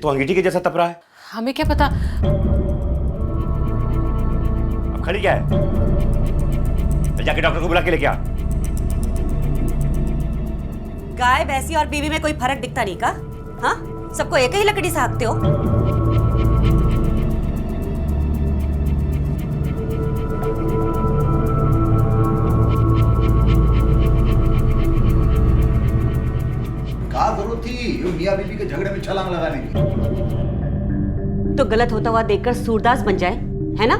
तो अंगीठी के जैसा तप रहा है। हमें क्या पता। अब खड़ी क्या है? चल जाके डॉक्टर को बुला के लेके आ। गाय भैंसी और बीवी में कोई फर्क दिखता नहीं का? हाँ, सबको एक ही लकड़ी से हाँकते हो। क्या जरूरत थी मियाँ बीवी के झगड़े में छलांग लगाने की? तो गलत होता हुआ देखकर सूरदास बन जाए, है ना?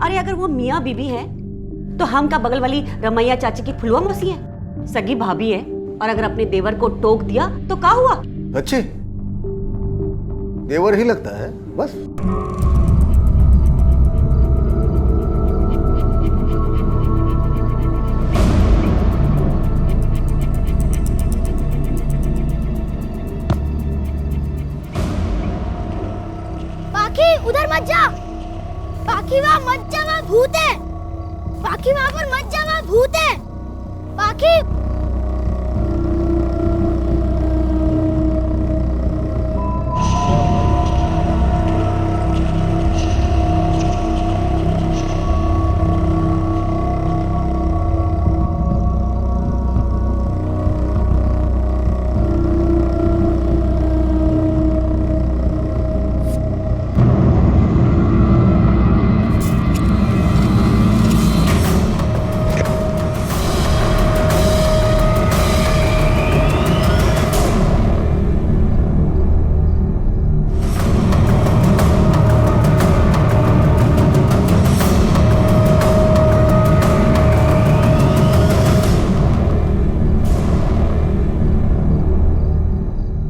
अरे अगर वो मियाँ बीवी है तो हम का बगल वाली रमैया चाची की फुलवा मौसी है, सगी भाभी है। और अगर अपने देवर को टोक दिया तो क्या हुआ? अच्छे देवर ही लगता है बस। पाखी उधर मत जा, पाखी वहाँ मत जा, वहाँ भूत है। पाखी वहाँ पर मत जा, वहाँ भूत है। पाखी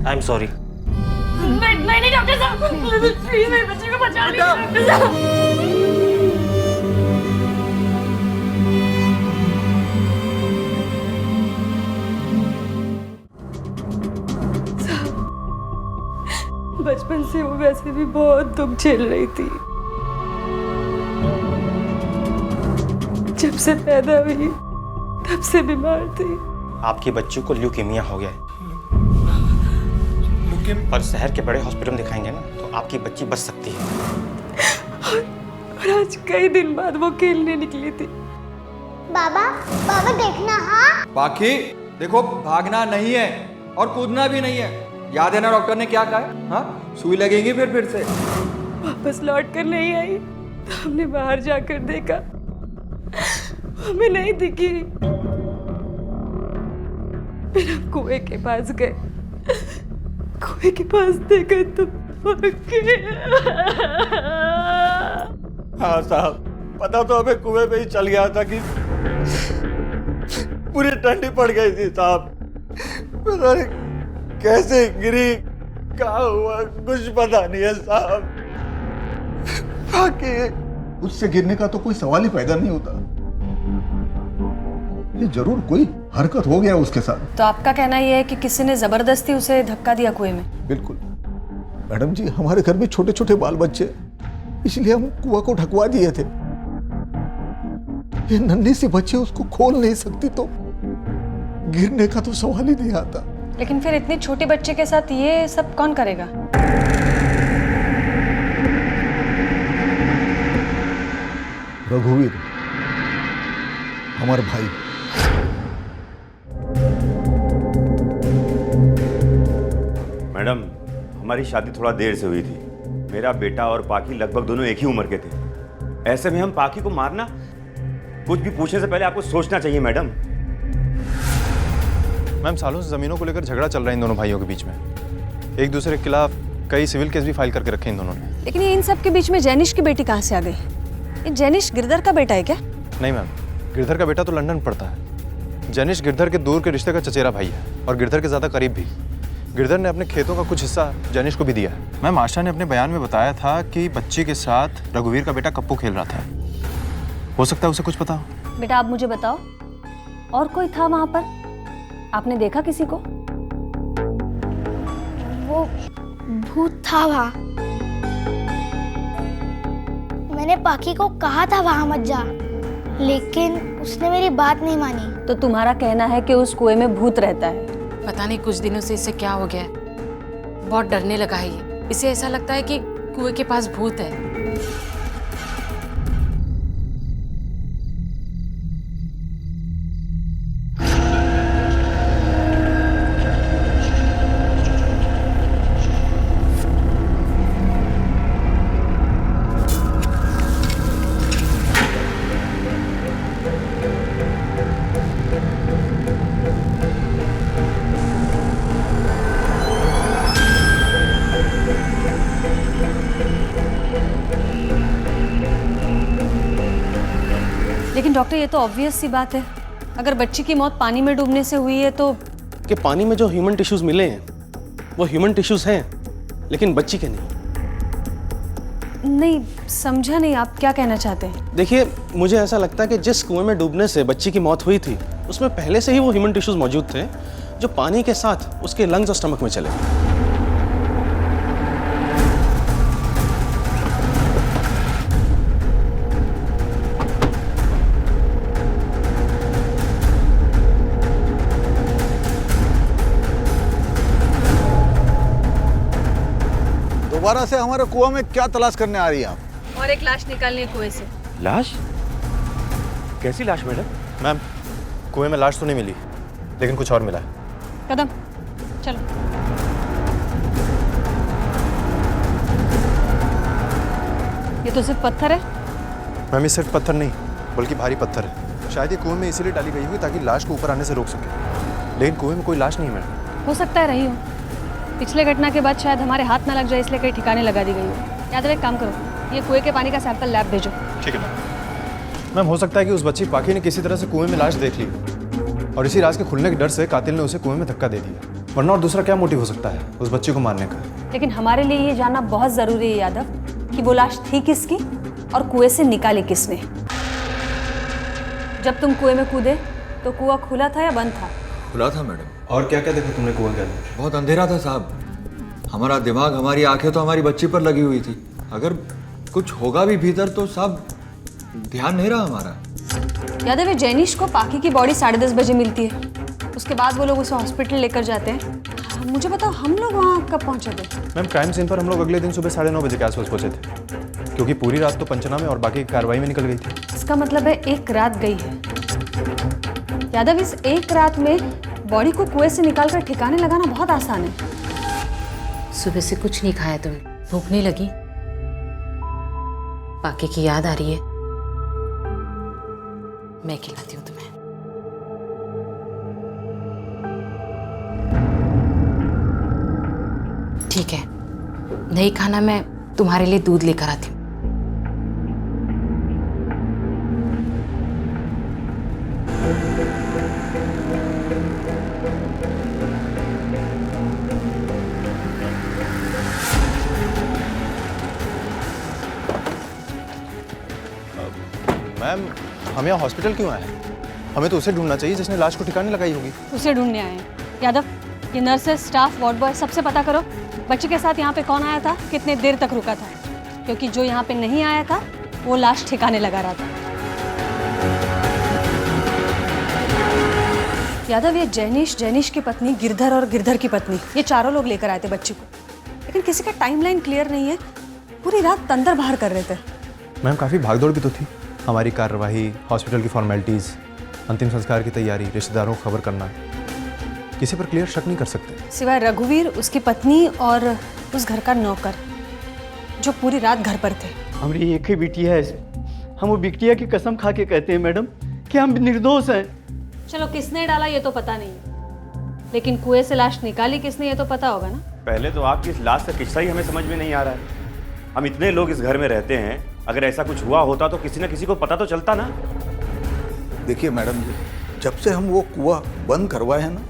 आई एम सॉरी। नहीं डॉक्टर साहब, प्लीज मेरे बच्चे को बचा लीजिए डॉक्टर साहब। बचपन से वो वैसे भी बहुत दुख झेल रही थी। जब से पैदा हुई तब से बीमार थी। आपकी बच्ची को ल्यूकेमिया हो गया है, पर शहर के बड़े हॉस्पिटल में दिखाएंगे ना तो आपकी बच्ची बच सकती है। और आज कई दिन बाद वो खेलने निकली थी। बाबा बाबा देखना। हाँ पाखी देखो, भागना नहीं है और कूदना भी नहीं है। याद है ना डॉक्टर ने क्या कहा है? हाँ, सुई लगेगी फिर से। वापस लौट कर नहीं आई तो हमने बाहर जाकर देखा, हमें नहीं दिखी। फिर हम कुएं के पास गए, कुएं के पास देखा तो हाँ साहब, पता तो हमें कुएं पे ही चल गया था कि पूरी ठंडी पड़ गई थी साहब। पता नहीं कैसे गिरी, क्या हुआ कुछ पता नहीं है साहब। बाकी उससे गिरने का तो कोई सवाल ही पैदा नहीं होता। ये जरूर कोई हरकत हो गया उसके साथ। तो आपका कहना यह है कि किसी ने जबरदस्ती उसे धक्का दिया कुएं में? बिल्कुल मैडम जी, हमारे घर में छोटे छोटे बाल बच्चे, इसलिए हम कुआं को ढकवा दिए थे। ये नन्ही सी बच्ची उसको खोल नहीं सकती तो गिरने का तो सवाल ही नहीं आता। लेकिन फिर इतनी छोटी बच्चे के साथ ये सब कौन करेगा? रघुवीर, हमारे भाई। मैडम, हमारी शादी थोड़ा देर से हुई थी। मेरा बेटा और पाखी लगभग दोनों एक ही उम्र के थे। ऐसे में हम पाखी को मारना, कुछ भी पूछने से पहले आपको सोचना चाहिए मैडम। मैम, सालों से जमीनों को लेकर झगड़ा चल रहा है इन दोनों भाइयों के बीच में। एक दूसरे के खिलाफ कई सिविल केस भी फाइल करके रखे इन दोनों ने। लेकिन ये इन सब के बीच में जैनिश की बेटी कहाँ से आ गई? ये जैनिश गिरधर का बेटा है क्या? नहीं मैम, गिरधर का बेटा तो लंदन पढ़ता है। जैनिश गिरधर के दूर के रिश्ते का चचेरा भाई है और गिरधर के ज़्यादा करीब भी। गिरधर ने अपने खेतों का कुछ हिस्सा जैनिश को भी दिया है। मैम, आशा ने अपने बयान में बताया था कि बच्ची के साथ रघुवीर का बेटा कप्पू खेल रहा था। हो सकता है उसे कुछ पता हो। बेटा आप मुझे बताओ, और कोई था वहां पर? आपने देखा किसी को? वो भूत था वहाँ। मैंने पाखी को कहा था वहाँ मत जा, लेकिन उसने मेरी बात नहीं मानी। तो तुम्हारा कहना है कि उस कुएं में भूत रहता है? पता नहीं कुछ दिनों से इसे क्या हो गया है, बहुत डरने लगा है ये। इसे ऐसा लगता है कि कुएं के पास भूत है। लेकिन डॉक्टर, ये तो ऑब्वियस सी बात है, अगर बच्ची की मौत पानी में डूबने से हुई है तो कि पानी में जो ह्यूमन टिश्यूज मिले हैं वो ह्यूमन टिश्यूज हैं, लेकिन बच्ची के नहीं। नहीं समझा नहीं, आप क्या कहना चाहते हैं? देखिए, मुझे ऐसा लगता है कि जिस कुएं में डूबने से बच्ची की मौत हुई थी उसमें पहले से ही वो ह्यूमन टिश्यूज मौजूद थे जो पानी के साथ उसके लंग्स और स्टमक में चले गए। दोबारा से हमारे कुआं में क्या तलाश करने आ रही है आप? और एक लाश निकालनी है कुएं से। लाश? कैसी लाश मैडम? मैम, कुएं में लाश तो नहीं मिली, लेकिन कुछ और मिला है। कदम चलो। ये तो सिर्फ पत्थर है। मैम, ये सिर्फ पत्थर नहीं बल्कि भारी पत्थर है। शायद ये कुएं में इसीलिए डाली गई हुई ताकि लाश को ऊपर आने से रोक सके, लेकिन कुएं में कोई लाश नहीं है मैडम। हो सकता है रही हो, पिछले घटना के बाद शायद हमारे हाथ ना लग जाए इसलिए कहीं ठिकाने लगा दी गई हो। यादव, एक काम करो, ये कुएं के पानी का सैंपल लैब भेजो। ठीक है मैम। हो सकता है कि उस बच्ची पाखी ने किसी तरह से कुएं में लाश देख ली और इसी राज के खुलने के डर से कातिल ने उसे कुएं में धक्का दे दिया, वरना और दूसरा क्या मोटिव हो सकता है उस बच्ची को मारने का? लेकिन हमारे लिए ये जानना बहुत जरूरी है यादव कि वो लाश थी किसकी और कुएं से निकाली किसने। जब तुम कुएं में कूदे तो कुआं खुला था या बंद था? खुला था मैडम। और क्या क्या देखा तुमने कुएं के अंदर? बहुत अंधेरा था साहब। हमारा दिमाग, हमारी आंखें तो हमारी बच्ची पर लगी हुई थी। अगर कुछ होगा भी भीतर तो साहब ध्यान नहीं रहा हमारा। यादव, जैनिश को पाखी की बॉडी 10:30 बजे मिलती है, उसके बाद वो लोग उसे हॉस्पिटल लेकर जाते हैं। मुझे बताओ, हम लोग वहाँ कब पहुँचे थे? मैम, क्राइम सीन पर हम लोग अगले दिन सुबह 9:30 बजे के आसपास पहुंचे थे, क्योंकि पूरी रात तो पंचनामे और बाकी की कार्रवाई में निकल गई थी। इसका मतलब है एक रात गई है। यादव, इस एक रात में बॉडी को कुएं से निकालकर ठिकाने लगाना बहुत आसान है। सुबह से कुछ नहीं खाया तुमने, भूख नहीं लगी? पाके की याद आ रही है? मैं खिलाती हूँ तुम्हें। ठीक है, नहीं खाना, मैं तुम्हारे लिए दूध लेकर आती हूँ। मैम, हम यहाँ हॉस्पिटल क्यों आए हैं? हमें तो उसे ढूंढना चाहिए जिसने लाश को ठिकाने लगाई होगी। उसे ढूंढने आए हैं। यादव, ये नर्सेस, स्टाफ, वार्ड बॉय, सबसे पता करो बच्चे के साथ यहाँ पे कौन आया था, कितने देर तक रुका था, क्योंकि जो यहाँ पे नहीं आया था वो लाश ठिकाने लगा रहा था। यादव, ये जैनिश की पत्नी, गिरधर और गिरधर की पत्नी, ये चारों लोग लेकर आए थे बच्ची को, लेकिन किसी का टाइमलाइन क्लियर नहीं है। पूरी रात अंदर बाहर कर रहे थे। मैम, काफ़ी भागदौड़ भी तो थी। हमारी कार्यवाही, हॉस्पिटल की फॉर्मेलिटीज़, अंतिम संस्कार की तैयारी, रिश्तेदारों को खबर करना, किसी पर क्लियर शक नहीं कर सकते सिवाय रघुवीर, उसकी पत्नी और उस घर का नौकर जो पूरी रात घर पर थे। हमारी एक ही बिटिया है, हम वो बिटिया की कसम खा के कहते हैं मैडम कि हम निर्दोष हैं। चलो, किसने डाला ये तो पता नहीं, लेकिन कुएं से लाश निकाली किसने ये तो पता होगा ना। पहले तो आपकी इस लाश का किस्सा ही हमें समझ में नहीं आ रहा है। हम इतने लोग इस घर में रहते हैं, अगर ऐसा कुछ हुआ होता तो किसी न किसी को पता तो चलता ना। देखिए मैडम जी, जब से हम वो कुआं बंद करवाए हैं ना,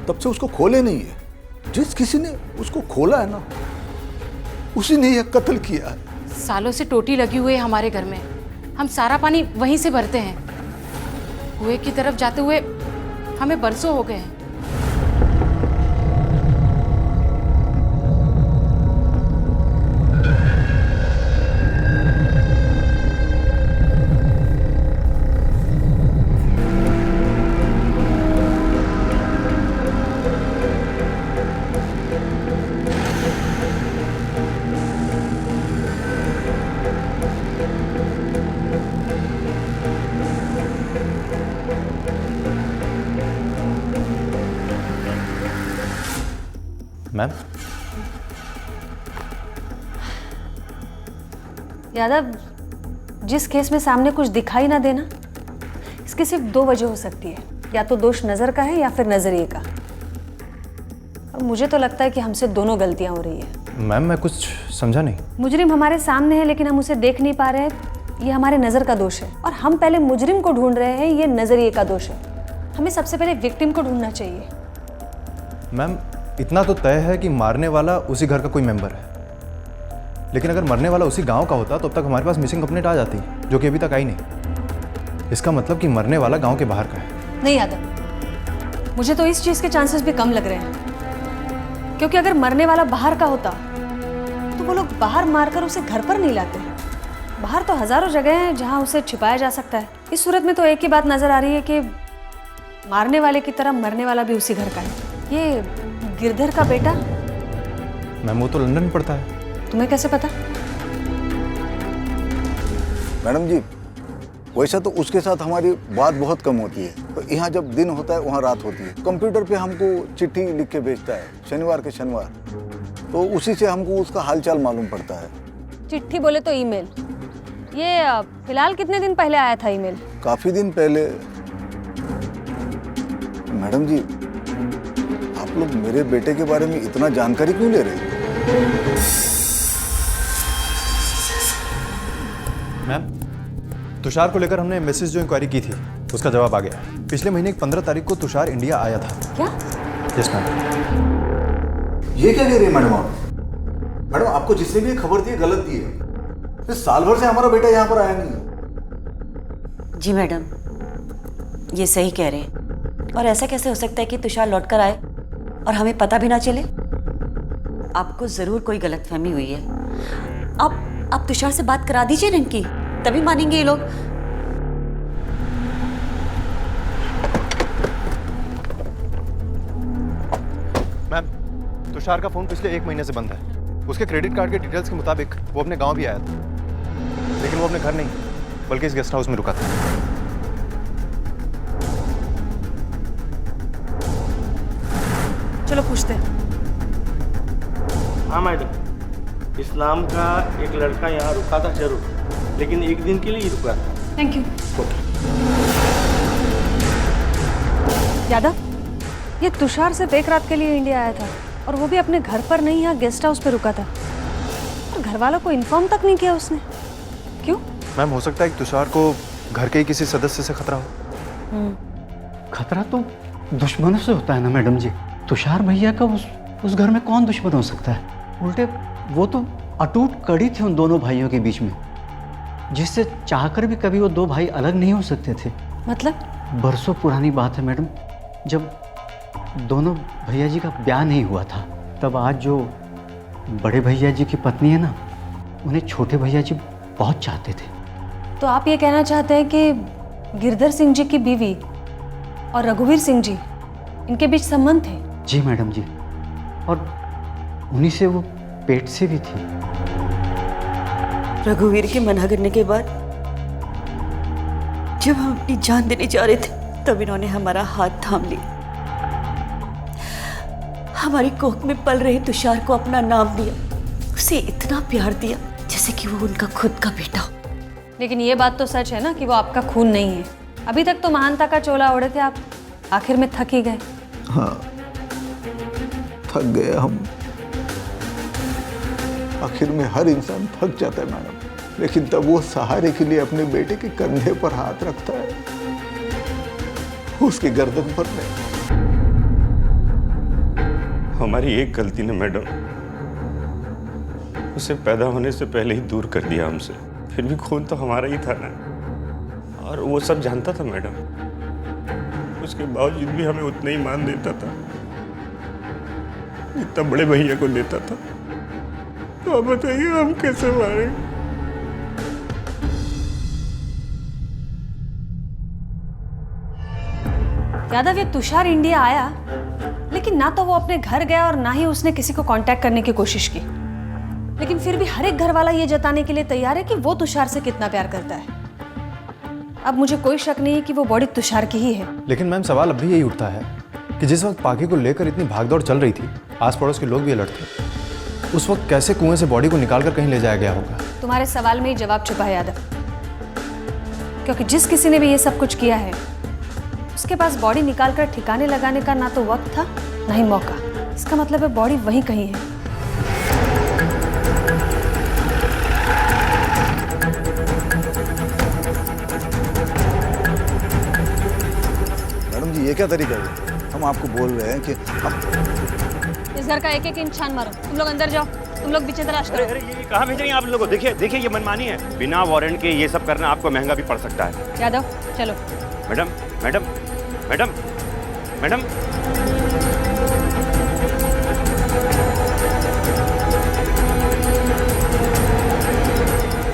तब से उसको खोले नहीं है। जिस किसी ने उसको खोला है ना, उसी ने यह कत्ल किया है। सालों से टोटी लगी हुई है हमारे घर में, हम सारा पानी वहीं से भरते हैं। कुएं की तरफ जाते हुए हमें बरसों हो गए हैं। मैम, यादव, जिस केस में सामने कुछ दिखाई ना देना, इसकी सिर्फ दो वजह हो सकती है। या तो दोष नज़र का है या फिर नज़रिए का। और मुझे तो लगता है कि हमसे दोनों गलतियां हो रही है। मैम मैं कुछ समझा नहीं। मुजरिम हमारे सामने है लेकिन हम उसे देख नहीं पा रहे हैं, ये हमारे नज़र का दोष है। और हम पहले मुजरिम को ढूंढ रहे हैं, ये नज़रिए का दोष है। हमें सबसे पहले विक्टिम को ढूंढना चाहिए। मैम इतना तो तय है कि मारने वाला उसी घर का कोई मेंबर है, लेकिन अगर मरने वाला उसी गांव का होता तो अब तक हमारे पास मिसिंग कंप्लेंट आ जाती, जो कि अभी तक आई नहीं। इसका मतलब कि मरने वाला गांव के बाहर का है। नहीं यादव, मुझे तो इस चीज़ के चांसेस भी कम लग रहे हैं, क्योंकि अगर मरने वाला बाहर का होता तो वो लोग बाहर मारकर उसे घर पर नहीं लाते। बाहर तो हज़ारों जगह हैं जहां उसे छिपाया जा सकता है। इस सूरत में तो एक ही बात नज़र आ रही है कि मारने वाले की तरह मरने वाला भी उसी घर का है। ये गिरधर का बेटा। मैम वो तो लंदन में पढ़ता है। तुम्हें कैसे पता? मैडम जी, वैसा तो उसके साथ हमारी बात बहुत कम होती है, तो यहाँ जब दिन होता है वहाँ रात होती है। कंप्यूटर पे हमको चिट्ठी लिख के भेजता है शनिवार के शनिवार, तो उसी से हमको उसका हालचाल मालूम पड़ता है। चिट्ठी बोले तो ईमेल। ये फिलहाल कितने दिन पहले आया था ईमेल? काफी दिन पहले। मैडम जी, आप लोग मेरे बेटे के बारे में इतना जानकारी क्यों ले रहे हैं? मैम तुषार को लेकर हमने मैसेज जो इंक्वायरी की थी उसका जवाब आ गया। पिछले महीने की 15 तारीख को तुषार इंडिया आया था। क्या? Yes ma'am. ये क्या कह रही है मैडम आप? मैडम आपको जिसने भी खबर दी है गलत दी है। इस साल भर से हमारा बेटा यहाँ पर आया नहीं है। जी मैडम, ये सही कह रहे हैं। और ऐसा कैसे हो सकता है कि तुषार लौट कर आए और हमें पता भी ना चले? आपको जरूर कोई गलतफहमी हुई है। आप तुषार से बात करा दीजिए ना इनकी, तभी मानेंगे ये लोग। मैम तुषार का फोन पिछले 1 महीने से बंद है। उसके क्रेडिट कार्ड के डिटेल्स के मुताबिक वो अपने गांव भी आया था, लेकिन वो अपने घर नहीं बल्कि इस गेस्ट हाउस में रुका था। चलो पूछते हैं। हाँ मैडम, इस्लाम का एक लड़का यहाँ रुका था जरूर, लेकिन एक दिन के लिए ही रुका था। Thank you. यादव, ये तुषार सिर्फ एक रात के लिए इंडिया आया था और वो भी अपने घर पर नहीं, यहाँ गेस्ट हाउस पे रुका था। और घर वालों को इन्फॉर्म तक नहीं किया उसने। क्यों? मैम हो सकता है कि तुषार को घर के ही किसी सदस्य से खतरा हो। खतरा तो दुश्मनों से होता है ना मैडम जी। तुषार भैया का उस घर में कौन दुश्मन हो सकता है? उल्टे वो तो अटूट कड़ी थी उन दोनों भाइयों के बीच में, जिससे चाहकर भी कभी वो दो भाई अलग नहीं हो सकते थे। मतलब? बरसों पुरानी बात है मैडम, जब दोनों भैया जी का ब्याह नहीं हुआ था, तब आज जो बड़े भैया जी की पत्नी है ना, उन्हें छोटे भैया जी बहुत चाहते थे। तो आप ये कहना चाहते हैं कि गिरधर सिंह जी की बीवी और रघुवीर सिंह जी, इनके बीच संबंध थे? जी मैडम जी, और उन्हीं से वो पेट से भी थी। रघुवीर के मना करने के बाद जब हम अपनी जान देने जा रहे थे, तब इन्होंने हमारा हाथ थाम लिया। हमारी कोख में पल रहे तुषार को अपना नाम दिया, उसे इतना प्यार दिया जैसे कि वो उनका खुद का बेटा हो। लेकिन ये बात तो सच है ना कि वो आपका खून नहीं है। अभी तक तो महानता का चोला ओढ़े थे आप, आखिर में थक ही गए। हाँ, थक गए हम। आखिर में हर इंसान थक जाता है मैडम, लेकिन तब वो सहारे के लिए अपने बेटे के कंधे पर हाथ रखता है, उसकी गर्दन पर नहीं। हमारी एक गलती ने मैडम उसे पैदा होने से पहले ही दूर कर दिया हमसे। फिर भी खून तो हमारा ही था ना, और वो सब जानता था मैडम। उसके बावजूद भी हमें उतना ही मान देता था जितना बड़े भैया को देता था। तो अब बताइए हम कैसे मारे? यादव, ये तुषार इंडिया आया, लेकिन ना तो वो अपने घर गया और ना ही उसने किसी को कांटेक्ट करने की कोशिश की। लेकिन फिर भी हर एक घर वाला ये जताने के लिए तैयार है कि वो तुषार से कितना प्यार करता है। अब मुझे कोई शक नहीं है कि वो बॉडी तुषार की ही है। लेकिन मैम सवाल अब भी यही उठता है कि जिस वक्त पाखी को लेकर इतनी भागदौड़ चल रही थी, आस पड़ोस के लोग भी अलर्ट थे, उस वक्त कैसे कुएं से बॉडी को निकालकर कहीं ले जाया गया होगा? तुम्हारे सवाल में ही जवाब छुपा है यादव, क्योंकि जिस किसी ने भी ये सब कुछ किया है उसके पास बॉडी निकालकर ठिकाने लगाने का ना तो वक्त था ना ही मौका। इसका मतलब है बॉडी वहीं कहीं है। मैडम जी, ये क्या तरीका है? हम आपको बोल रहे हैं कि हम इस घर का एक एक इंच छान मारो। तुम लोग अंदर जाओ, तुम लोग पीछे तलाश करो। अरे ये कहाँ भेज रही हैं आप लोगों को? देखिए देखिए, ये मनमानी है। बिना वारंट के ये सब करना आपको महंगा भी पड़ सकता है। यादव चलो। Madam madam madam madam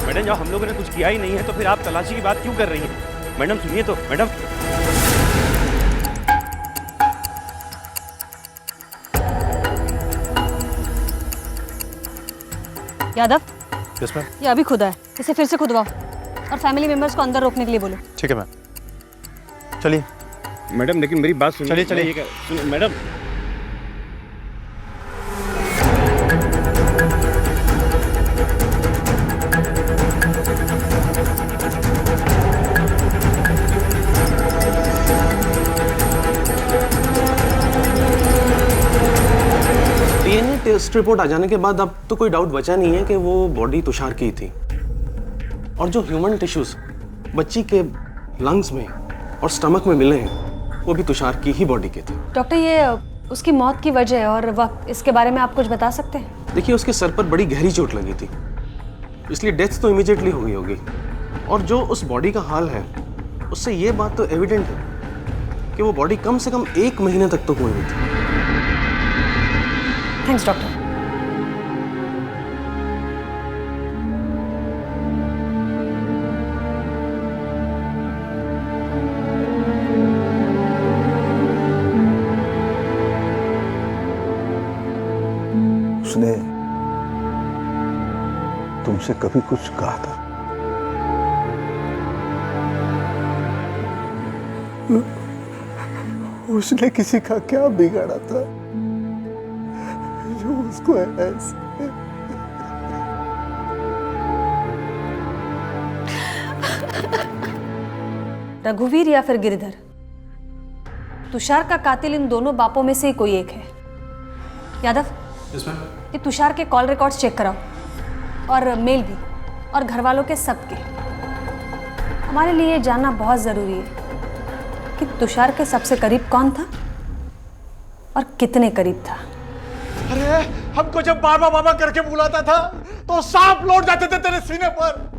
madam, जब हम लोगों ने कुछ किया ही नहीं है तो फिर आप तलाशी की बात क्यों कर रही हैं? मैडम सुनिए तो। Madam Yadav, yes ma'am. ये अभी खुदा है, इसे फिर से खुदवाओ और फैमिली मेंबर्स को अंदर रोकने के लिए बोलो। ठीक है मैम, चलिए। मैडम लेकिन मेरी बात सुनिए। चलिए चलिए। ये क्या- सुनिए मैडम। डीएनए टेस्ट रिपोर्ट आ जाने के बाद अब तो कोई डाउट बचा नहीं है कि वो बॉडी तुषार की ही थी। और जो ह्यूमन टिश्यूज बच्ची के लंग्स में और स्टमक में मिले हैं वो भी तुषार की ही बॉडी के थे। डॉक्टर, ये उसकी मौत की वजह और वक्त, इसके बारे में आप कुछ बता सकते हैं? देखिए, उसके सर पर बड़ी गहरी चोट लगी थी, इसलिए डेथ तो इमीडिएटली हो गई होगी। और जो उस बॉडी का हाल है उससे ये बात तो एविडेंट है कि वो बॉडी कम से कम 1 महीने तक तो कुएं में थी। Thanks doctor. उसने तुमसे कभी कुछ कहा था? उसने किसी का क्या बिगाड़ा था जो उसको ऐसे? रघुवीर या फिर गिरधर, तुषार का कातिल इन दोनों बापों में से ही कोई एक है। यादव, ये तुषार के कॉल रिकॉर्ड्स चेक कराओ और मेल भी, और घर वालों के सबके। हमारे लिए जानना बहुत जरूरी है कि तुषार के सबसे करीब कौन था और कितने करीब था। अरे, हमको जब बाबा बाबा करके बुलाता था तो सांप लौट जाते थे तेरे सीने पर।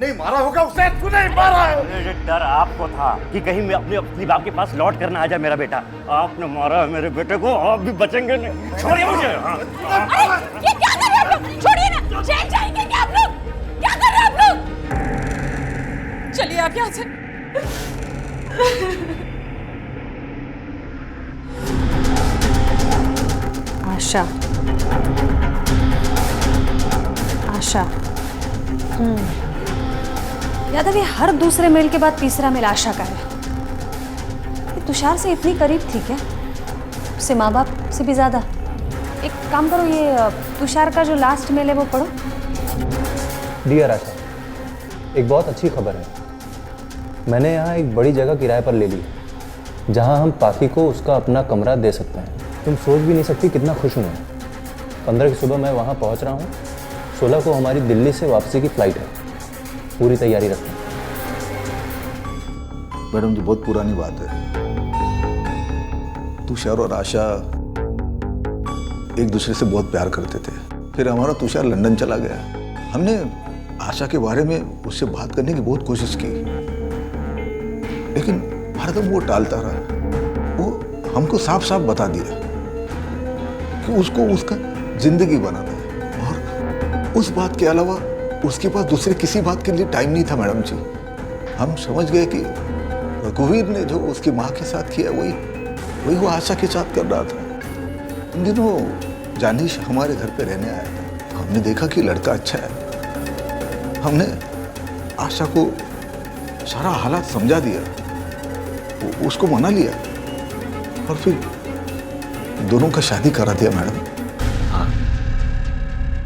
नहीं मारा होगा उसे, तू नहीं मारा है। डर आपको था कि कहीं मैं अपने अपनी बाप के पास लौट करना आ जाए मेरा बेटा। आपने मारा है मेरे बेटे को, आप भी बचेंगे नहीं। छोड़िए मुझे। हाँ। ये क्या कर रहे हैं आप लोग? छोड़िए ना, जेल जाएंगे क्या आप लोग? क्या कर रहे हैं आप लोग? चलिए आप यहाँ से। आशा, आशा। यादव, ये हर दूसरे मेल के बाद तीसरा मेल आशा का है। ये तुषार से इतनी करीब थी क्या? उससे माँ बाप से भी ज्यादा। एक काम करो, ये तुषार का जो लास्ट मेल है वो पढ़ो। डियर आशा, एक बहुत अच्छी खबर है। मैंने यहाँ एक बड़ी जगह किराए पर ले ली है जहाँ हम पाखी को उसका अपना कमरा दे सकते हैं। तुम सोच भी नहीं सकती कितना खुश हूँ मैं। 15 की सुबह मैं वहाँ पहुँच रहा हूँ। 16 को हमारी दिल्ली से वापसी की फ़्लाइट है। पूरी तैयारी रखें। मैडम जी, बहुत पुरानी बात है। तुषार और आशा एक दूसरे से बहुत प्यार करते थे। फिर हमारा तुषार लंदन चला गया। हमने आशा के बारे में उससे बात करने की बहुत कोशिश की, लेकिन हरदम वो टालता रहा। वो हमको साफ साफ बता दिया कि उसको उसका जिंदगी बनाना है, और उस बात के अलावा उसके पास दूसरे किसी बात के लिए टाइम नहीं था। मैडम जी, हम समझ गए कि रघुवीर ने जो उसकी माँ के साथ किया वही वो आशा के साथ कर रहा था। उन दिनों जानिश हमारे घर पे रहने आया था। हमने देखा कि लड़का अच्छा है। हमने आशा को सारा हालात समझा दिया, उसको मना लिया, और फिर दोनों का शादी करा दिया मैडम। हाँ,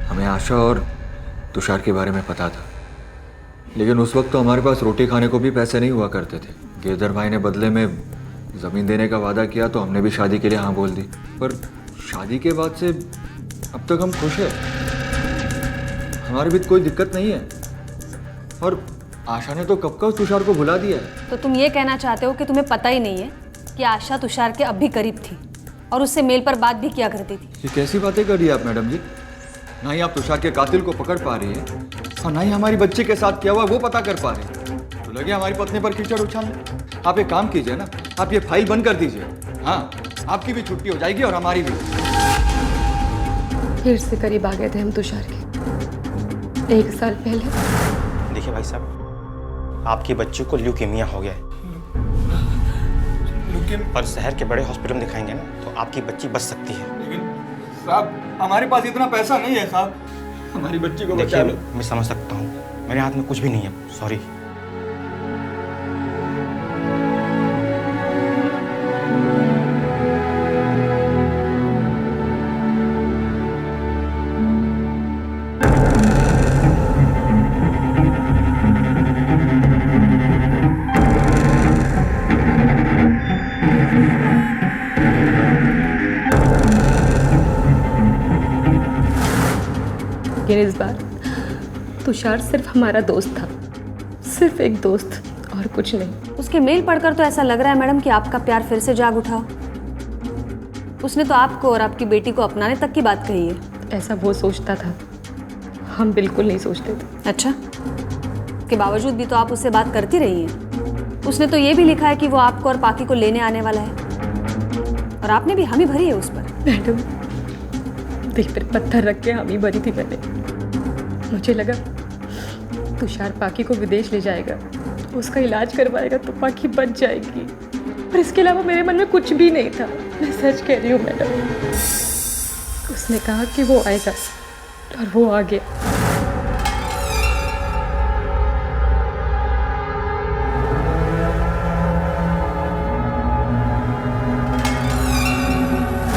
हमें आशा और तुषार के बारे में पता था, लेकिन उस वक्त तो हमारे पास रोटी खाने को भी पैसे नहीं हुआ करते थे। गिरधर भाई ने बदले में ज़मीन देने का वादा किया तो हमने भी शादी के लिए हाँ बोल दी। पर शादी के बाद से अब तक हम खुश हैं, हमारे भी कोई दिक्कत नहीं है। और आशा ने तो कब का उस तुषार को भुला दिया है। तो तुम ये कहना चाहते हो कि तुम्हें पता ही नहीं है कि आशा तुषार के अब भी करीब थी और उससे मेल पर बात भी किया करती थी? ये कैसी बातें कर रही है आप मैडम जी? ना ही आप तुषार के कातिल को पकड़ पा रही है और ना ही हमारी बच्ची के साथ क्या हुआ वो पता कर पा रही है। तो लगे हमारी पत्नी पर कीचड़ उछालने। आप एक काम कीजिए ना, आप ये फाइल बंद कर दीजिए। हाँ, आपकी भी छुट्टी हो जाएगी और हमारी भी। फिर से करीब आ गए थे हम तुषार के। 1 साल पहले। देखिए भाई साहब, आपकी बच्ची को ल्यूकेमिया हो गया है, पर शहर के बड़े हॉस्पिटल में दिखाएंगे ना तो आपकी बच्ची बच सकती है। लेकिन साहब, हमारे पास इतना पैसा नहीं है साहब, हमारी बच्ची को बचा लो। मैं समझ सकता हूँ, मेरे हाथ में कुछ भी नहीं है, सॉरी। लेकिन इस बार तुषार सिर्फ हमारा दोस्त था, सिर्फ एक दोस्त और कुछ नहीं। उसके मेल पढ़कर तो ऐसा लग रहा है मैडम कि आपका प्यार फिर से जाग उठा। उसने तो आपको और आपकी बेटी को अपनाने तक की बात कही है। ऐसा वो सोचता था, हम बिल्कुल नहीं सोचते थे। अच्छा, के बावजूद भी तो आप उससे बात करती रही हैं। उसने तो ये भी लिखा है कि वो आपको और पाकी को लेने आने वाला है और आपने भी हामी भरी है उस पर। मैडम, दिल पर पत्थर रख के हामी भरी थी मैंने। मुझे लगा तुषार पाकी को विदेश ले जाएगा, उसका इलाज करवाएगा तो पाकी बच जाएगी, पर इसके अलावा मेरे मन में कुछ भी नहीं था। मैं सच कह रही हूँ मैडम। उसने कहा कि वो आएगा और वो आ गया।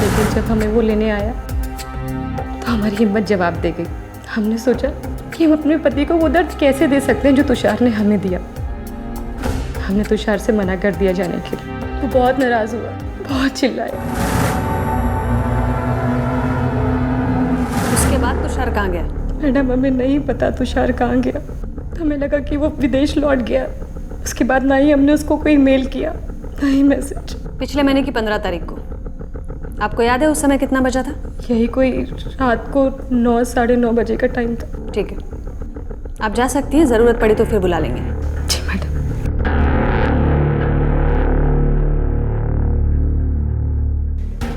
लेकिन जब हमें वो लेने आया तो हमारी हिम्मत जवाब दे गई। हमने सोचा कि हम अपने पति को वो दर्द कैसे दे सकते हैं जो तुषार ने हमें दिया। हमने तुषार से मना कर दिया जाने के लिए। वो बहुत नाराज हुआ, बहुत चिल्लाया। उसके बाद तुषार कहाँ गया? मैडम, हमें नहीं पता तुषार कहाँ गया। हमें लगा कि वो विदेश लौट गया। उसके बाद ना ही हमने उसको कोई मेल किया, ना ही मैसेज। पिछले महीने की 15 तारीख को। आपको याद है उस समय कितना बजा था? यही कोई रात को 9 साढ़े 9 बजे का टाइम था। ठीक है, आप जा सकती हैं, ज़रूरत पड़ी तो फिर बुला लेंगे। जी मैडम।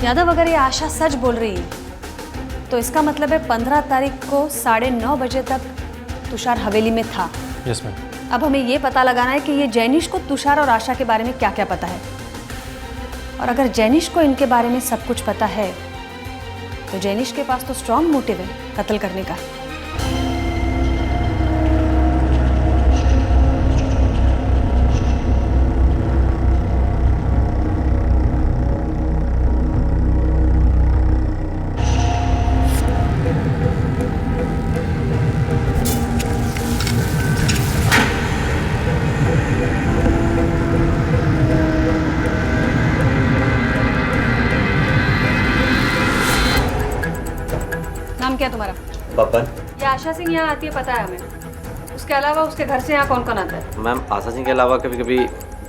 यादव, अगर ये आशा सच बोल रही है तो इसका मतलब है 15 तारीख को 9:30 बजे तक तुषार हवेली में था। Yes ma'am. अब हमें ये पता लगाना है कि ये जैनिश को तुषार और आशा के बारे में क्या क्या पता है, और अगर जैनिश को इनके बारे में सब कुछ पता है तो जैनिश के पास तो स्ट्रॉन्ग मोटिव है कत्ल करने का। नाम क्या तुम्हारा? बब्बन। ये आशा सिंह यहाँ आती है पता है हमें। उसके अलावा उसके घर से यहाँ कौन कौन आता है? मैम, आशा सिंह के अलावा कभी कभी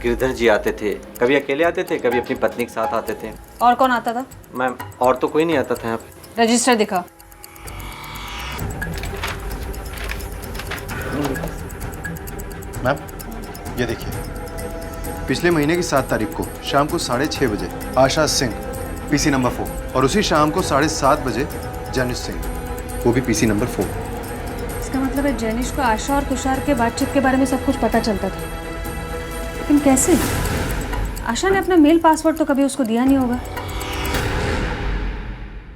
गिरधर जी आते थे, कभी अकेले आते थे, कभी अपनी पत्नी के साथ आते थे। और कौन आता था? मैम, और तो कोई नहीं आता था यहाँ पे। रजिस्टर दिखा। मैम, ये देखिए, पिछले महीने की 7 तारीख को शाम को 6:30 बजे आशा सिंह, पीसी नंबर 4, और उसी शाम को 7:30 बजे जैनिश सिंह, वो भी पीसी नंबर 4। इसका मतलब है जैनिश को आशा और तुषार के बातचीत के बारे में सब कुछ पता चलता था, लेकिन कैसे? आशा ने अपना मेल पासवर्ड तो कभी उसको दिया नहीं होगा।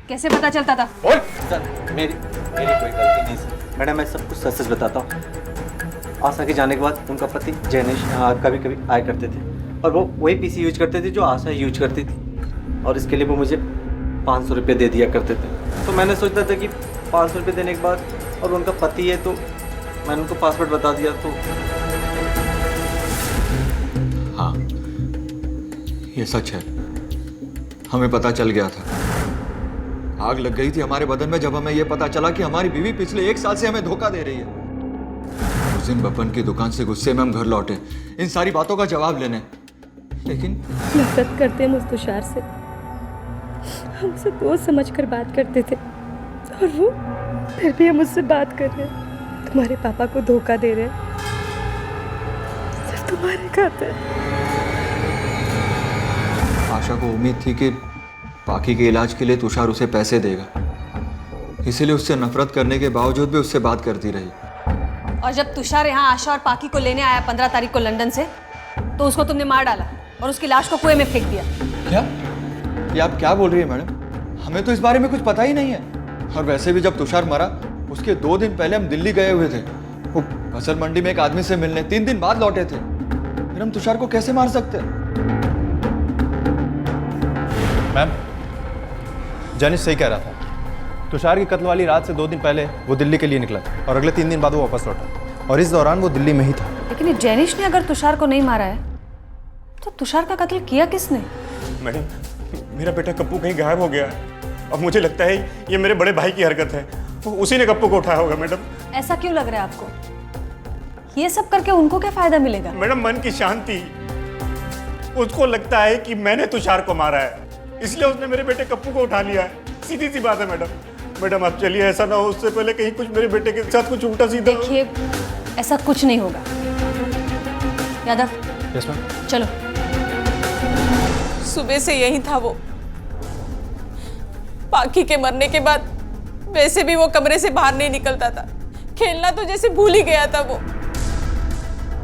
कैसे पता चलता था? सर, मेरी कोई गलती नहीं सर। मैडम, मैं सब कुछ सच सच बताता हूँ। आशा के जाने के बाद उनका पति जैनिश कभी कभी आया करते थे और वो वही पीसी यूज करते थे जो आशा यूज करती थी, और इसके लिए वो मुझे 500 रुपये दे दिया करते थे। तो मैंने सोचा था कि 500 रुपये देने के बाद, और उनका पति है तो मैंने उनको पासवर्ड बता दिया। तो हाँ, ये सच है, हमें पता चल गया था। आग लग गई थी हमारे बदन में जब हमें यह पता चला कि हमारी बीवी पिछले 1 साल से हमें धोखा दे रही है। उस दिन बपन की दुकान से गुस्से में हम घर लौटे इन सारी बातों का जवाब लेने, लेकिन नफरत करते हम उस तुषार से। हम उसे दोस्त समझकर बात करते थे और वो फिर भी हम उससे बात कर रहे हैं। तुम्हारे पापा को धोखा दे रहे हैं सिर्फ तुम्हारे खातिर। आशा को उम्मीद थी कि पाखी के इलाज के लिए तुषार उसे पैसे देगा, इसीलिए उससे नफरत करने के बावजूद भी उससे बात करती रही। और जब तुषार यहाँ आशा और पाकी को लेने आया 15 तारीख को लंदन से, तो उसको तुमने मार डाला और उसकी लाश को कुएं में फेंक दिया। क्या? ये आप क्या बोल रही है मैडम? हमें तो इस बारे में कुछ पता ही नहीं है। और वैसे भी जब तुषार मरा उसके 2 दिन पहले हम दिल्ली गए हुए थे, वो फसल मंडी में एक आदमी से मिलने 3 दिन बाद लौटे थे। फिर हम तुषार को कैसे मार सकते हैं? मैम, जानिश सही कह रहा था। तुषार की कत्ल वाली रात से 2 दिन पहले वो दिल्ली के लिए निकला था और अगले 3 दिन बाद वो वापस लौटा, और इस दौरान वो दिल्ली में ही था। लेकिन ये जैनिश ने अगर तुषार को नहीं मारा है तो तुषार का कत्ल किया किसने? मैडम, मेरा बेटा कप्पू कहीं गायब हो गया है और मुझे लगता है ये मेरे बड़े भाई की हरकत है। तो उसी ने कप्पू को उठाया होगा। मैडम, ऐसा क्यों लग रहा है आपको? ये सब करके उनको क्या फायदा मिलेगा? मैडम, मन की शांति। उसको लगता है कि मैंने तुषार को मारा है, इसलिए उसने मेरे बेटे कप्पू को उठा लिया है। सीधी सी बात है मैडम। मैडम आप चलिए, ऐसा ना हो उससे पहले कहीं कुछ मेरे बेटे के साथ कुछ उल्टा सीधा। देखिए, ऐसा कुछ नहीं होगा। Yadav, yes ma'am. चलो। सुबह से यही था वो। पाखी के मरने के बाद वैसे भी वो कमरे से बाहर नहीं निकलता था। खेलना तो जैसे भूल ही गया था वो।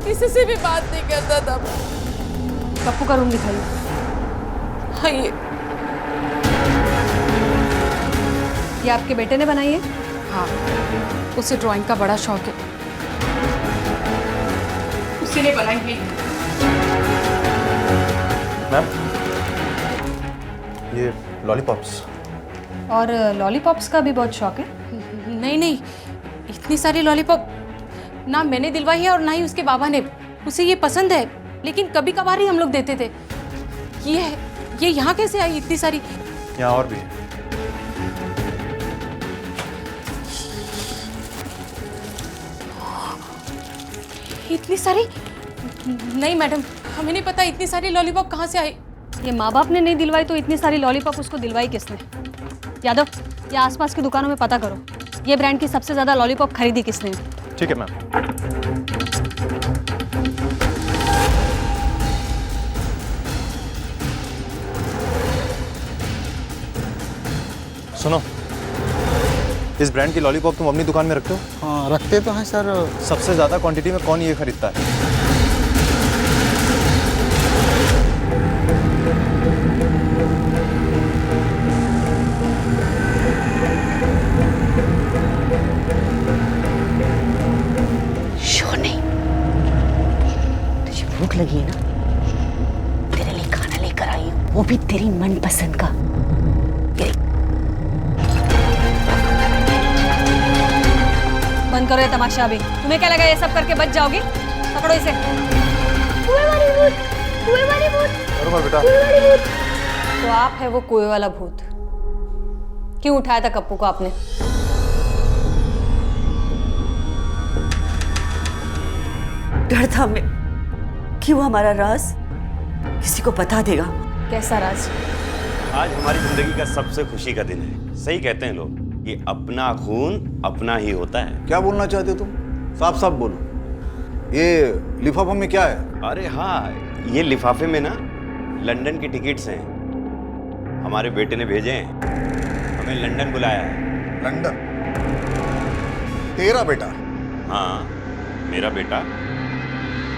किसी से भी बात नहीं करता था वो। पप्पू का रूम दिखाइए। हाँ, ये आपके बेटे ने बनाई है? हाँ, उसे ड्राइंग का बड़ा शौक है, उसी ने बनाई है। मैम, ये लॉलीपॉप्स। और लॉलीपॉप्स का भी बहुत शौक है? नहीं नहीं, इतनी सारी लॉलीपॉप ना मैंने दिलवाई है और ना ही उसके बाबा ने। उसे ये पसंद है, लेकिन कभी कभार ही हम लोग देते थे। ये यहाँ कैसे आई इतनी सारी? यहाँ और भी है। इतनी सारी? नहीं मैडम, हमें नहीं पता इतनी सारी लॉलीपॉप कहाँ से आई। ये माँ बाप ने नहीं दिलवाई तो इतनी सारी लॉलीपॉप उसको दिलवाई किसने? यादव, ये आसपास की दुकानों में पता करो, ये ब्रांड की सबसे ज्यादा लॉलीपॉप खरीदी किसने? ठीक है मैम। सुनो, इस ब्रांड की लॉलीपॉप तुम अपनी दुकान में रखते हो? हाँ, रखते तो हैं सर। सबसे ज्यादा क्वांटिटी में कौन ये खरीदता है? शोनी, तुझे भूख लगी है ना? तेरे लिए खाना लेकर आई हूँ, वो भी तेरी मनपसंद का। बंद करो ये तमाशा अभी। तुम्हें क्या लगा ये सब करके बच जाओगे? पकड़ो इसे। कुएं वाली भूत, कुएं वाली भूत, बरोबर बेटा। कुएं वाली भूत। तो आप है वो कुएं वाला भूत। क्यों उठाया था कप्पू को आपने? डर था हमें कि वो हमारा राज किसी को बता देगा। कैसा राज? आज हमारी जिंदगी का सबसे खुशी का दिन है। सही कहते हैं लोग कि अपना खून अपना ही होता है। क्या बोलना चाहते तुम? साफ साफ बोलो। ये लिफाफा में क्या है? अरे हाँ, ये लिफाफे में ना लंदन की टिकट्स हैं। हमारे बेटे ने भेजे हैं, हमें लंदन बुलाया है। लंदन? तेरा बेटा? हाँ, मेरा बेटा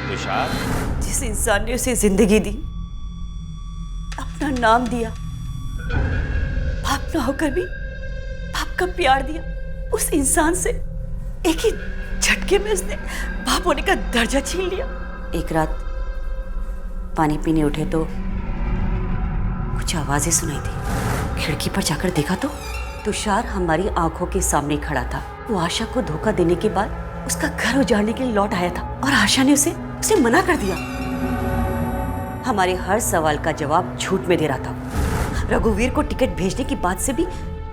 तुषार। जिस इंसान ने उसे जिंदगी दी, अपना नाम दिया, बाप ना होकर भी बाप का प्यार दिया, उस इंसान से एक ही झटके में उसने बाप होने का दर्जा छीन लिया। एक रात पानी पीने उठे तो कुछ आवाजें सुनाई थी। खिड़की पर जाकर देखा तो तुषार हमारी आंखों के सामने खड़ा था। वो आशा को धोखा देने के बाद उसका घर उजाड़ने के लिए लौट आया था और आशा ने उसे मना कर दिया। हमारे हर सवाल का जवाब झूठ में दे रहा था। रघुवीर को टिकट भेजने की बात से भी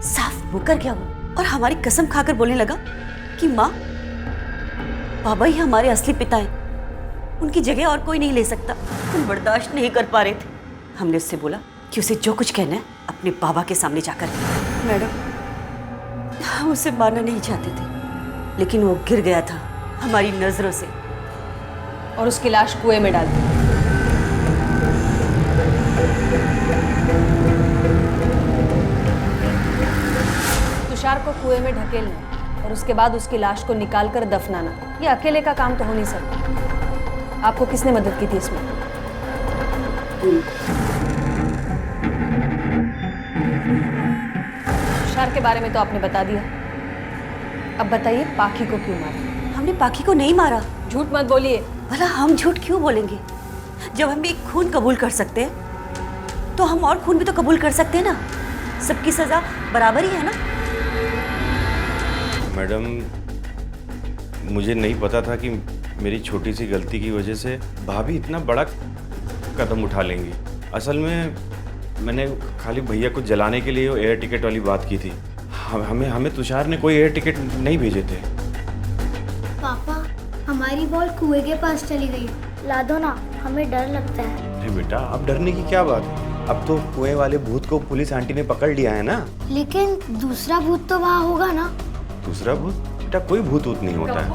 साफ मुकर गया वो और हमारी कसम खाकर बोलने लगा कि माँ, बाबा ही हमारे असली पिता हैं, उनकी जगह और कोई नहीं ले सकता। हम बर्दाश्त नहीं कर पा रहे थे। हमने उससे बोला कि उसे जो कुछ कहना है अपने बाबा के सामने जाकर। मैडम, हम उसे मारना नहीं चाहते थे, लेकिन वो गिर गया था हमारी नजरों से और उसकी लाश कुएं में डाल दी। तुषार को कुएं में ढकेलना और उसके बाद उसकी लाश को निकालकर दफनाना, ये अकेले का काम तो हो नहीं सकता। आपको किसने मदद की थी इसमें? तुषार के बारे में तो आपने बता दिया। अब बताइए, पाखी को क्यों मारा? हमने पाखी को नहीं मारा। झूठ मत बोलिए। भला हम झूठ क्यों बोलेंगे? जब हम एक खून कबूल कर सकते हैं तो हम और खून भी तो कबूल कर सकते हैं ना। सबकी सजा बराबर ही है ना। मैडम, मुझे नहीं पता था कि मेरी छोटी सी गलती की वजह से भाभी इतना बड़ा कदम उठा लेंगी। असल में मैंने खाली भैया को जलाने के लिए वो एयर टिकट वाली बात की थी। हमें तुषार ने कोई एयर टिकट नहीं भेजे थे। पापा, हमारी बॉल कुएं के पास चली गई, ला दो ना, हमें डर लगता है। अरे बेटा, अब डरने की क्या बात है? अब तो कुएं वाले भूत को पुलिस आंटी ने पकड़ लिया है ना। लेकिन दूसरा भूत तो वहाँ होगा ना। दूसरा भूत? बेटा, कोई भूत ऊत नहीं होता है।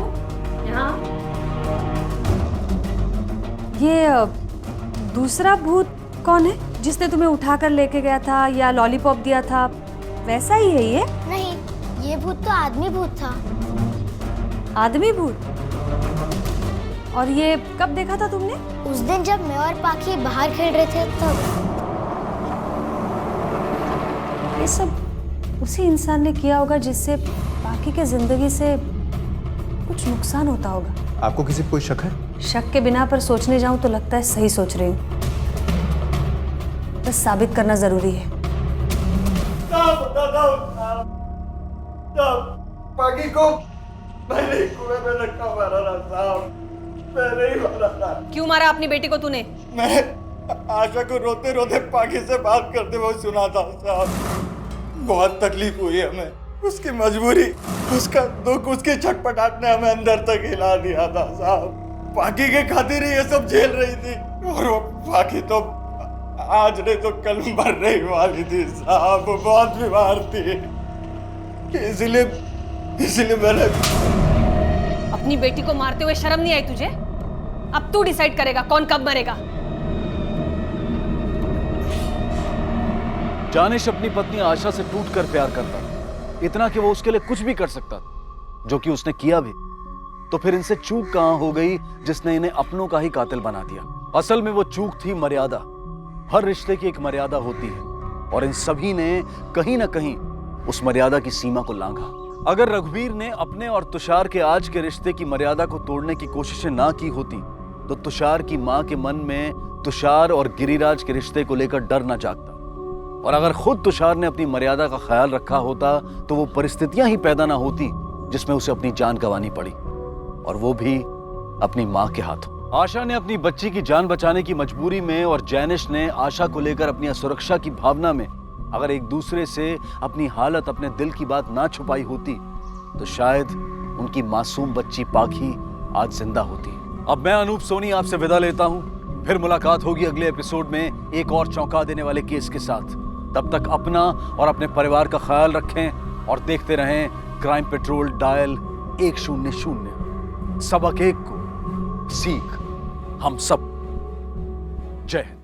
ये दूसरा भूत कौन है जिसने तुम्हें उठाकर लेके गया था या लॉलीपॉप दिया था? वैसा ही है ये? नहीं, ये भूत तो आदमी भूत था। आदमी भूत? और ये कब देखा था तुमने? उस दिन जब मैं और पाखी बाहर खेल रहे थे तब। ये सब उसी इंसान ने किया होगा जिससे पाखी के जिंदगी से कुछ नुकसान होता होगा। आपको किसी पर कोई शक है? शक के बिना पर सोचने जाऊं तो लगता है सही सोच रही हूँ। बस साबित करना जरूरी है। पाखी को मैंने कुएं में धक्का मारा था साहब। मैंने ही मारा था। क्यों मारा अपनी बेटी को तूने? मैं आशा को रोते रोते पाखी से बात करते हुए सुना था साहब। बहुत तकलीफ हुई हमें। उसकी मजबूरी, उसका दुख, उसकी छटपटाहट ने हमें अंदर तक हिला दिया था साहब। पाखी के खातिर ही ये सब झेल रही थी और वो पाखी तो आज नहीं तो कल मरने ही वाली थी साहब। बहुत बीमार थी, इसलिए मैंने अपनी बेटी को मारते हुए शर्म नहीं आई तुझे? अब तू डिसाइड करेगा कौन कब मरेगा। जानिश अपनी पत्नी आशा से टूटकर प्यार करता था, इतना कि वो उसके लिए कुछ भी कर सकता था, जो कि उसने किया भी। तो फिर इनसे चूक कहां हो गई जिसने इन्हें अपनों का ही कातिल बना दिया? असल में वो चूक थी मर्यादा। हर रिश्ते की एक मर्यादा होती है और इन सभी ने कहीं ना कहीं उस मर्यादा की सीमा को लांघा। अगर रघुवीर ने अपने और तुषार के आज के रिश्ते की मर्यादा को तोड़ने की कोशिशें ना की होती तो तुषार की मां के मन में तुषार और गिरिराज के रिश्ते को लेकर डर ना जागता। और अगर खुद तुषार ने अपनी मर्यादा का ख्याल रखा होता तो वो परिस्थितियां ही पैदा ना होती जिसमें उसे अपनी जान गंवानी पड़ी, और वो भी अपनी मां के हाथों। आशा ने अपनी बच्ची की जान बचाने की मजबूरी में और जैनिश ने आशा को लेकर अपनी असुरक्षा की भावना में अगर एक दूसरे से अपनी हालत, अपने दिल की बात ना छुपाई होती तो शायद उनकी मासूम बच्ची पाखी आज जिंदा होती। अब मैं अनूप सोनी आपसे विदा लेता हूं। फिर मुलाकात होगी अगले एपिसोड में एक और चौंका देने वाले केस के साथ। तब तक अपना और अपने परिवार का ख्याल रखें और देखते रहें क्राइम पेट्रोल डायल 100। सबक एक को सीख हम सब। जय हिंद।